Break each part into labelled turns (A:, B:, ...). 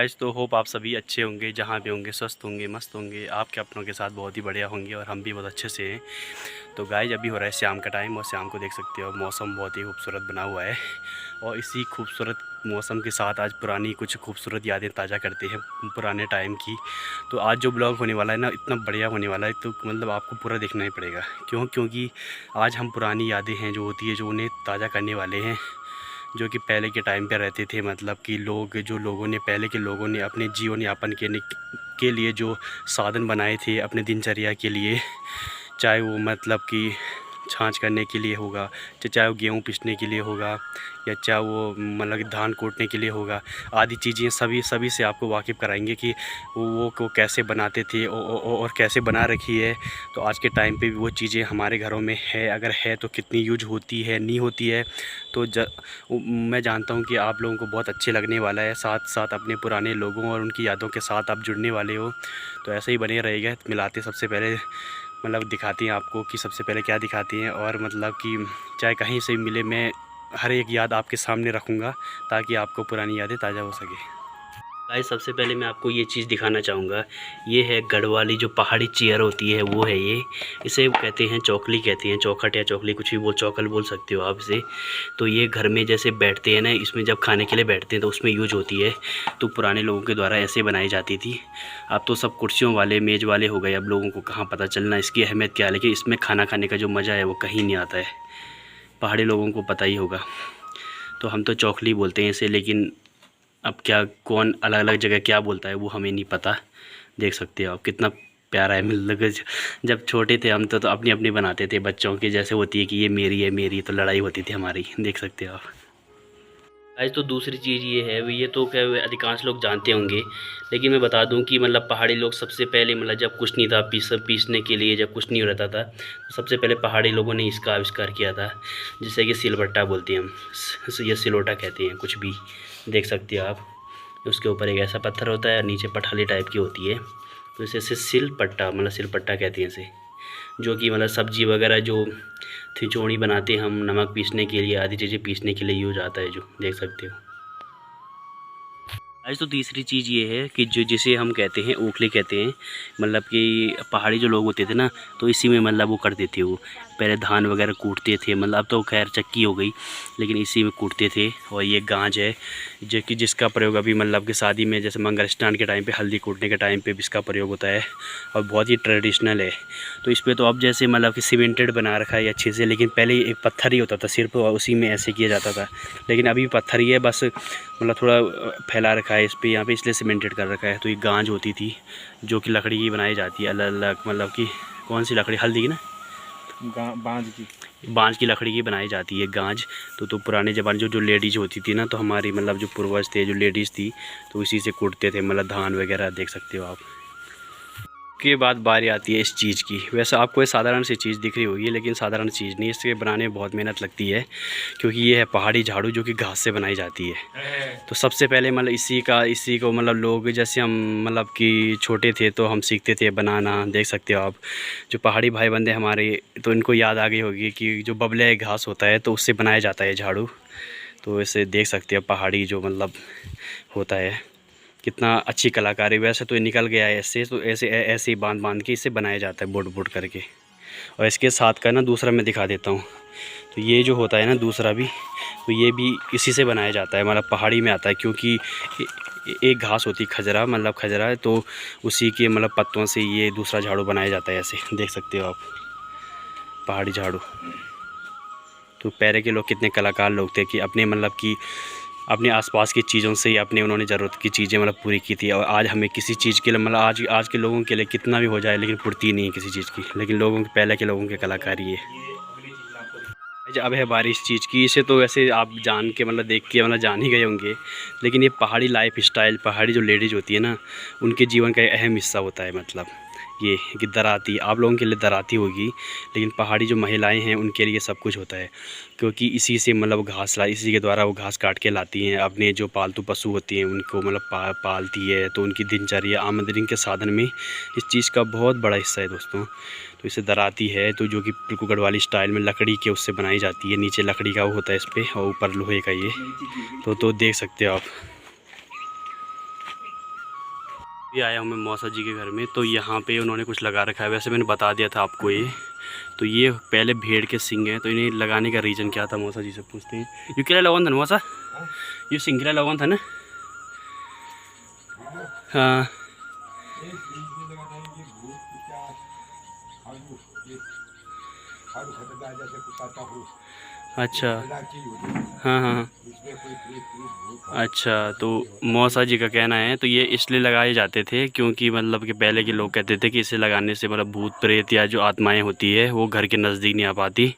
A: Guys तो hope आप सभी अच्छे होंगे, जहाँ भी होंगे स्वस्थ होंगे, मस्त होंगे। आपके अपनों के साथ बहुत ही बढ़िया होंगे और हम भी बहुत अच्छे से हैं। तो गाइस अभी हो रहा है शाम का टाइम और शाम को देख सकते हो मौसम बहुत ही खूबसूरत बना हुआ है। और इसी खूबसूरत मौसम के साथ आज पुरानी कुछ खूबसूरत यादें ताज़ा करते हैं पुराने टाइम की। तो आज जो ब्लॉग होने वाला है ना, इतना बढ़िया होने वाला है, तो मतलब आपको पूरा देखना ही पड़ेगा। क्योंकि आज हम पुरानी यादें हैं जो होती है, जो उन्हें ताज़ा करने वाले हैं, जो कि पहले के टाइम पे रहते थे। मतलब कि लोगों ने पहले के लोगों ने अपने जीवन यापन के लिए जो साधन बनाए थे अपने दिनचर्या के लिए, चाहे वो मतलब कि छाछ करने के लिए होगा, चाहे वो गेहूँ पीसने के लिए होगा, या चाहे वो मतलब कि धान कूटने के लिए होगा, आदि चीज़ें सभी से आपको वाकिफ़ कराएंगे कि वो कैसे बनाते थे और कैसे बना रखी है। तो आज के टाइम पे भी वो चीज़ें हमारे घरों में है, अगर है तो कितनी यूज होती है, नहीं होती है। तो मैं जानता हूँ कि आप लोगों को बहुत अच्छे लगने वाला है। साथ साथ अपने पुराने लोगों और उनकी यादों के साथ आप जुड़ने वाले हो, तो ऐसे ही बने रहेगा। मिलाते सबसे पहले मतलब दिखाती हैं आपको कि सबसे पहले क्या दिखाती हैं, और मतलब कि चाहे कहीं से मिले, मैं हर एक याद आपके सामने रखूँगा ताकि आपको पुरानी यादें ताज़ा हो सके। गाइस सबसे पहले मैं आपको ये चीज़ दिखाना चाहूँगा। ये है गढ़ वाली जो पहाड़ी चेयर होती है, वो है ये। इसे कहते हैं चौकली, कहते हैं चौखट या चौकली, कुछ भी चौकल बोल सकते हो आप इसे। तो ये घर में जैसे बैठते हैं ना, इसमें जब खाने के लिए बैठते हैं तो उसमें यूज होती है। तो पुराने लोगों के द्वारा ऐसे बनाई जाती थी। अब तो सब कुर्सियों वाले, मेज़ वाले हो गए। अब लोगों को कहाँ पता चलना इसकी अहमियत क्या है, लेकिन इसमें खाना खाने का जो मज़ा है वो कहीं नहीं आता है। पहाड़ी लोगों को पता ही होगा। तो हम तो चौकली बोलते हैं इसे, लेकिन अब क्या कौन अलग अलग जगह क्या बोलता है वो हमें नहीं पता। देख सकते हो आप कितना प्यारा है। मतलब जब छोटे थे हम तो अपनी अपनी बनाते थे बच्चों की, जैसे होती है कि ये मेरी है, मेरी, तो लड़ाई होती थी हमारी। देख सकते हो आप। आज तो दूसरी चीज़ ये है, ये तो क्या अधिकांश लोग जानते होंगे, लेकिन मैं बता दूं कि मतलब पहाड़ी लोग सबसे पहले, मतलब जब कुछ नहीं था पीसने के लिए, जब कुछ नहीं रहता था, तो सबसे पहले पहाड़ी लोगों ने इसका आविष्कार किया था, जिसे कि सिलबट्टा बोलते हैं हम, या सिलोटा कहते हैं कुछ भी। देख सकते हो आप, उसके ऊपर एक ऐसा पत्थर होता है और नीचे पठाली टाइप की होती है, तो इसे सिलपट्टा, मतलब सिलपट्टा कहते हैं इसे। जो कि मतलब सब्जी वगैरह जो खिचौड़ी बनाते हैं हम, नमक पीसने के लिए, आदि चीज़ें पीसने के लिए यूज आता है, जो देख सकते हो। आज तो तीसरी चीज़ ये है कि जो जिसे हम कहते हैं ओखली कहते हैं, मतलब कि पहाड़ी जो लोग होते थे ना, तो इसी में मतलब वो करते थे। वो पहले धान वगैरह कूटते थे, मतलब अब तो खैर चक्की हो गई, लेकिन इसी में कूटते थे। और ये गांज है जो कि जिसका प्रयोग अभी मतलब कि शादी में, जैसे मंगल स्नान के टाइम पे, हल्दी कूटने के टाइम पे भी इसका प्रयोग होता है, और बहुत ही ट्रेडिशनल है। तो इस पर तो अब जैसे मतलब कि सीमेंटेड बना रखा है अच्छे से, लेकिन पहले एक पत्थर ही होता था सिर्फ, और उसी में ऐसे किया जाता था। लेकिन अभी पत्थर ही है बस, मतलब थोड़ा फैला रखा है इस पर यहाँ पे, इसलिए सीमेंटेड कर रखा है। तो ये गांज होती थी जो कि लकड़ी की बनाई जाती है, अलग अलग, मतलब कि कौन सी लकड़ी, हल्दी की ना, बांज की लकड़ी की बनाई जाती है गांज। तो पुराने ज़माने जो लेडीज़ होती थी ना, तो हमारी मतलब जो पूर्वज थे, जो लेडीज़ थी, तो इसी से कूटते थे, मतलब धान वगैरह। देख सकते हो आप। के बाद बारी आती है इस चीज़ की। वैसे आपको ये साधारण सी चीज़ दिख रही होगी, लेकिन साधारण चीज़ नहीं, इसके बनाने में बहुत मेहनत लगती है। क्योंकि ये है पहाड़ी झाड़ू, जो कि घास से बनाई जाती है। तो सबसे पहले मतलब इसी को मतलब लोग, जैसे हम मतलब कि छोटे थे तो हम सीखते थे बनाना। देख सकते हो आप, जो पहाड़ी भाई बंदे हमारे, तो इनको याद आ गई होगी कि जो बबले घास होता है, तो उससे बनाया जाता है झाड़ू। तो इसे देख सकते हो पहाड़ी जो मतलब होता है, कितना अच्छी कलाकारी। वैसे तो ये निकल गया है ऐसे, तो ऐसे ही बांध बांध के इसे बनाया जाता है, बोट बोट करके। और इसके साथ का ना दूसरा मैं दिखा देता हूँ। तो ये जो होता है ना दूसरा भी, तो ये भी इसी से बनाया जाता है, मतलब पहाड़ी में आता है। क्योंकि एक घास होती है खजरा, मतलब खजरा है, तो उसी के मतलब पत्तों से ये दूसरा झाड़ू बनाया जाता है। ऐसे देख सकते हो आप, पहाड़ी झाड़ू। तो पहले के लोग कितने कलाकार लोग थे कि अपने मतलब कि अपने आसपास की चीज़ों से ही अपने उन्होंने ज़रूरत की चीज़ें मतलब पूरी की थी। और आज हमें किसी चीज़ के लिए, मतलब आज के लोगों के लिए कितना भी हो जाए, लेकिन पूर्ति नहीं है किसी चीज़ की। लेकिन लोगों के, पहले के लोगों की कलाकारी है। अब है बारिश चीज़ की, इसे तो वैसे आप जान के मतलब देख के मतलब जान ही गए होंगे, लेकिन ये पहाड़ी लाइफ स्टाइल, पहाड़ी जो लेडीज़ होती है ना, उनके जीवन का एक अहम हिस्सा होता है। मतलब ये कि दराती, आप लोगों के लिए दराती होगी, लेकिन पहाड़ी जो महिलाएं हैं उनके लिए सब कुछ होता है। क्योंकि इसी से मतलब घास इसी के द्वारा वो घास काट के लाती हैं, अपने जो पालतू पशु होती हैं उनको मतलब पालती है। तो उनकी दिनचर्या, आमदनी के साधन में इस चीज़ का बहुत बड़ा हिस्सा है दोस्तों। तो इसे दराती है, तो जो कि बिल्कुल गढ़वाली स्टाइल में लकड़ी के उससे बनाई जाती है। नीचे लकड़ी का वो होता है इस पर, और ऊपर लोहे का ये। तो देख सकते हो आप। ये आया हूँ मैं मौसा जी के घर में, तो यहाँ पे उन्होंने कुछ लगा रखा है। वैसे मैंने बता दिया था आपको ये, तो ये पहले भेड़ के सिंग हैं। तो इन्हें लगाने का रीज़न क्या था मौसा जी से पूछते हैं। यू क्या लगन था ना मौसा, यू सिंगला लगन था ना। हाँ अच्छा, हाँ हाँ हाँ अच्छा। तो मौसा जी का कहना है तो ये इसलिए लगाए जाते थे क्योंकि मतलब कि पहले के लोग कहते थे कि इसे लगाने से मतलब भूत प्रेत या जो आत्माएं होती है वो घर के नज़दीक नहीं आ पाती।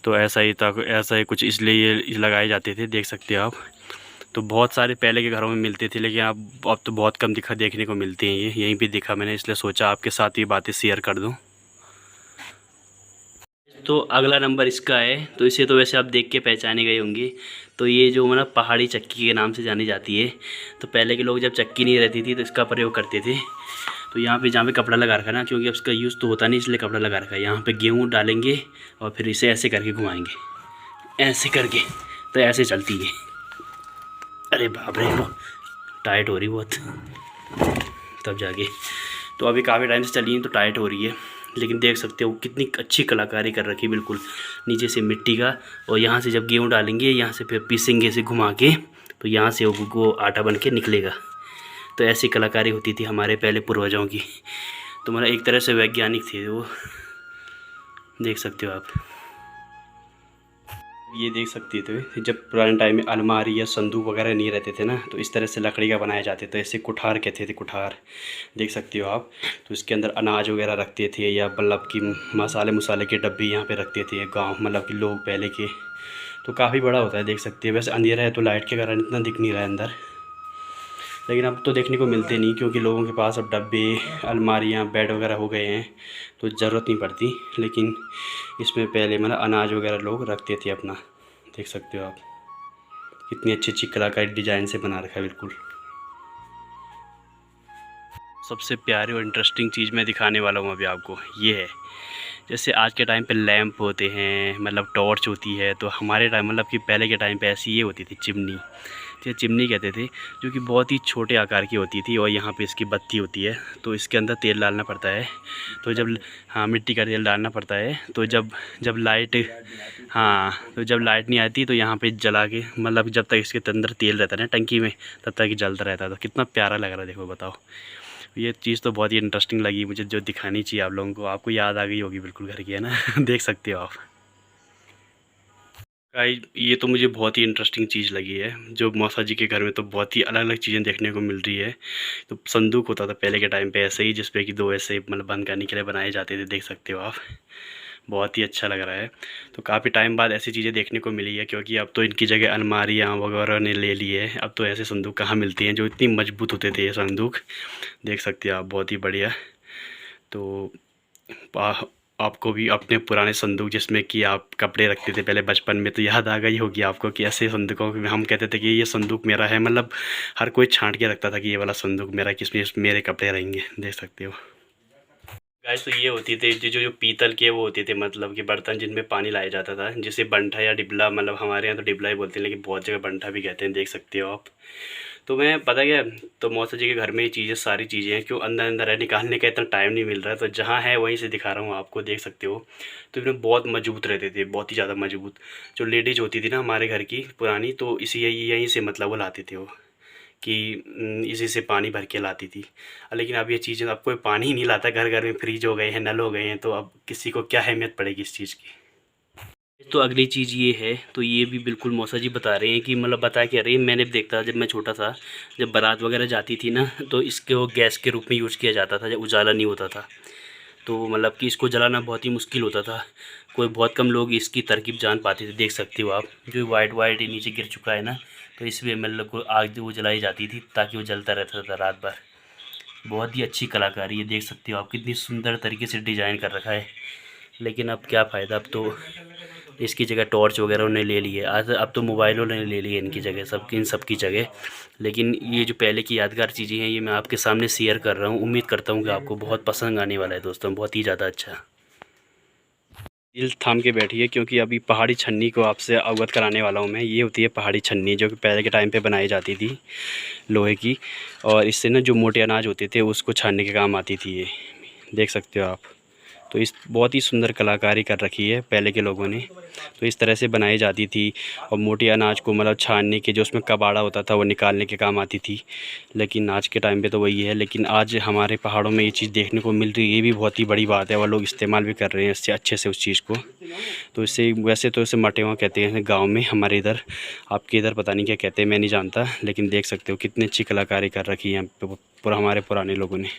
A: तो ऐसा ही था, ऐसा ही कुछ, इसलिए ये लगाए जाते थे। देख सकते हो आप। तो बहुत सारे पहले के घरों में मिलते थे, लेकिन अब तो बहुत कम देखने को मिलती हैं। ये यहीं पे दिखा मैंने, इसलिए सोचा आपके साथ ये बातें शेयर कर दूं। तो अगला नंबर इसका है। तो इसे तो वैसे आप देख के पहचाने गए होंगे। तो ये जो मतलब पहाड़ी चक्की के नाम से जानी जाती है। तो पहले के लोग जब चक्की नहीं रहती थी तो इसका प्रयोग करते थे। तो यहाँ पे जहाँ पे कपड़ा लगा रखा है ना, क्योंकि अब इसका यूज़ तो होता नहीं, इसलिए कपड़ा लगा रखा है। यहाँ पे गेहूँ डालेंगे और फिर इसे ऐसे करके घुमाएंगे, ऐसे करके, तो ऐसे चलती है। अरे बाप रे, टाइट हो रही बहुत तब जाके। तो अभी काफ़ी टाइम से चली है तो टाइट हो रही है, लेकिन देख सकते हो कितनी अच्छी कलाकारी कर रखी है। बिल्कुल नीचे से मिट्टी का, और यहाँ से जब गेहूँ डालेंगे यहाँ से फिर पीसेंगे इसे घुमा के, तो यहाँ से वो आटा बन के निकलेगा। तो ऐसी कलाकारी होती थी हमारे पहले पूर्वजों की। तो मतलब एक तरह से वैज्ञानिक थे वो, देख सकते हो आप। ये देख सकते थे जब पुराने टाइम में अलमारी या संदूक वगैरह नहीं रहते थे ना, तो इस तरह से लकड़ी का बनाए जाते थे। इसे कुठार कहते थे, कुठार, देख सकते हो आप। तो इसके अंदर अनाज वगैरह रखते थे, या मतलब कि मसाले के डब्बे यहाँ पे रखते थे गांव, मतलब कि लोग पहले के। तो काफ़ी बड़ा होता है, देख सकते हैं। वैसे अंधेरा है तो लाइट के कारण इतना दिख नहीं रहा है अंदर, लेकिन अब तो देखने को मिलते नहीं, क्योंकि लोगों के पास अब डब्बे, अलमारियाँ, बेड वगैरह हो गए हैं, तो ज़रूरत नहीं पड़ती। लेकिन इसमें पहले मतलब अनाज वगैरह लोग रखते थे अपना। देख सकते हो आप कितनी अच्छी अच्छी कलाकारी डिज़ाइन से बना रखा है बिल्कुल। सबसे प्यारी और इंटरेस्टिंग चीज़ मैं दिखाने वाला हूँ अभी आपको, ये है। जैसे आज के टाइम पे लैंप होते हैं, मतलब टॉर्च होती है, तो हमारे टाइम मतलब कि पहले के टाइम पे ऐसी ये होती थी चिमनी, तो चिमनी कहते थे, जो कि बहुत ही छोटे आकार की होती थी। और यहाँ पे इसकी बत्ती होती है, तो इसके अंदर तेल डालना पड़ता है। तो जब, हाँ, मिट्टी का तेल डालना पड़ता है। तो जब जब लाइट, हाँ, तो जब लाइट नहीं आती तो यहाँ पे जला के, मतलब जब तक इसके अंदर तेल रहता है ना टंकी में, तब तक ये जलता रहता था। कितना प्यारा लग रहा है, देखो बताओ। ये चीज़ तो बहुत ही इंटरेस्टिंग लगी मुझे, जो दिखानी चाहिए आप लोगों को। आपको याद आ गई होगी बिल्कुल घर की, है ना। देख सकते हो आप। गाइस ये तो मुझे बहुत ही इंटरेस्टिंग चीज़ लगी है, जो मौसा जी के घर में तो बहुत ही अलग अलग चीज़ें देखने को मिल रही है। तो संदूक होता था पहले के टाइम पे ऐसे ही, जिसपे कि दो ऐसे मतलब बंद करने के लिए बनाए जाते थे, देख सकते हो आप। बहुत ही अच्छा लग रहा है। तो काफ़ी टाइम बाद ऐसी चीज़ें देखने को मिली है, क्योंकि अब तो इनकी जगह अलमारियाँ वगैरह ने ले ली है। अब तो ऐसे संदूक कहाँ मिलती हैं जो इतनी मजबूत होते थे ये संदूक, देख सकते हो आप, बहुत ही बढ़िया। तो आपको भी अपने पुराने संदूक, जिसमें कि आप कपड़े रखते थे पहले बचपन में, तो याद आ गई होगी आपको कि ऐसे संदूकों में हम कहते थे कि ये संदूक मेरा है। मतलब हर कोई छांट के रखता था कि ये वाला संदूक मेरा, किसमें मेरे कपड़े रहेंगे, देख सकते हो। गाइस तो ये होती थी जो पीतल के वो होते थे, मतलब कि बर्तन जिनमें पानी लाया जाता था, जिसे बंठा या डिबला, मतलब हमारे यहाँ तो डिबला ही बोलते हैं, लेकिन बहुत जगह बंठा भी कहते हैं, देख सकते हो आप। तो मैं पता क्या, तो मौसा जी के घर में ये चीज़ें, सारी चीज़ें हैं, क्यों अंदर अंदर है, निकालने का इतना टाइम नहीं मिल रहा है, तो जहाँ है वहीं से दिखा रहा हूँ आपको, देख सकते हो। तो इनमें बहुत मजबूत रहते थे, बहुत ही ज़्यादा मजबूत। जो लेडीज़ होती थी ना हमारे घर की पुरानी, तो इसी यहीं से मतलब वो लाते थे वो, कि इसी से पानी भर के लाती थी। लेकिन अब ये चीज़ें, अब कोई पानी ही नहीं लाता, घर घर में फ्रिज हो गए हैं, नल हो गए हैं, तो अब किसी को क्या अहमियत पड़ेगी इस चीज़ की। तो अगली चीज़ ये है, तो ये भी बिल्कुल मौसा जी बता रहे हैं कि मतलब बता के रहे, मैंने भी देखता जब मैं छोटा था, जब बारात वगैरह जाती थी ना, तो इसको गैस के रूप में यूज़ किया जाता था जब उजाला नहीं होता था। तो मतलब कि इसको जलाना बहुत ही मुश्किल होता था, कोई बहुत कम लोग इसकी तरकीब जान पाते थे, देख सकते हो आप। जो वाइट वाइट नीचे गिर चुका है ना, तो इसमें मतलब को आग वो जलाई जाती थी ताकि वो जलता रहता था रात भर। बहुत ही अच्छी कलाकारी है, देख सकते हो आप, कितनी सुंदर तरीके से डिज़ाइन कर रखा है। लेकिन अब क्या फ़ायदा, अब तो इसकी जगह टॉर्च वगैरह उन्होंने ले ली है। आज अब तो मोबाइलों ने ले ली है इनकी जगह, इन सब की जगह। लेकिन ये जो पहले की यादगार चीज़ें हैं, ये मैं आपके सामने शेयर कर रहा हूँ। उम्मीद करता हूँ कि आपको बहुत पसंद आने वाला है दोस्तों, बहुत ही ज़्यादा अच्छा। दिल थाम के बैठिए क्योंकि अभी पहाड़ी छन्नी को आपसे अवगत कराने वाला हूँ मैं। ये होती है पहाड़ी छन्नी, जो कि पहले के टाइम पे बनाई जाती थी लोहे की, और इससे ना जो मोटे अनाज होते थे उसको छानने के काम आती थी। ये देख सकते हो आप। तो इस बहुत ही सुंदर कलाकारी कर रखी है पहले के लोगों ने। तो इस तरह से बनाई जाती थी, और मोटे अनाज को मतलब छानने के जो उसमें कबाड़ा होता था वो निकालने के काम आती थी। लेकिन आज के टाइम पे तो वही है, लेकिन आज हमारे पहाड़ों में ये चीज़ देखने को मिल रही है, ये भी बहुत ही बड़ी बात है, और लोग इस्तेमाल भी कर रहे हैं इससे अच्छे से उस चीज़ को। तो इससे वैसे तो इसे मटेवा कहते हैं गाँव में हमारे इधर, आपके इधर पता नहीं क्या कहते हैं, मैं नहीं जानता। लेकिन देख सकते हो कितनी अच्छी कलाकारी कर रखी है यहाँ पे पूरा हमारे पुराने लोगों ने।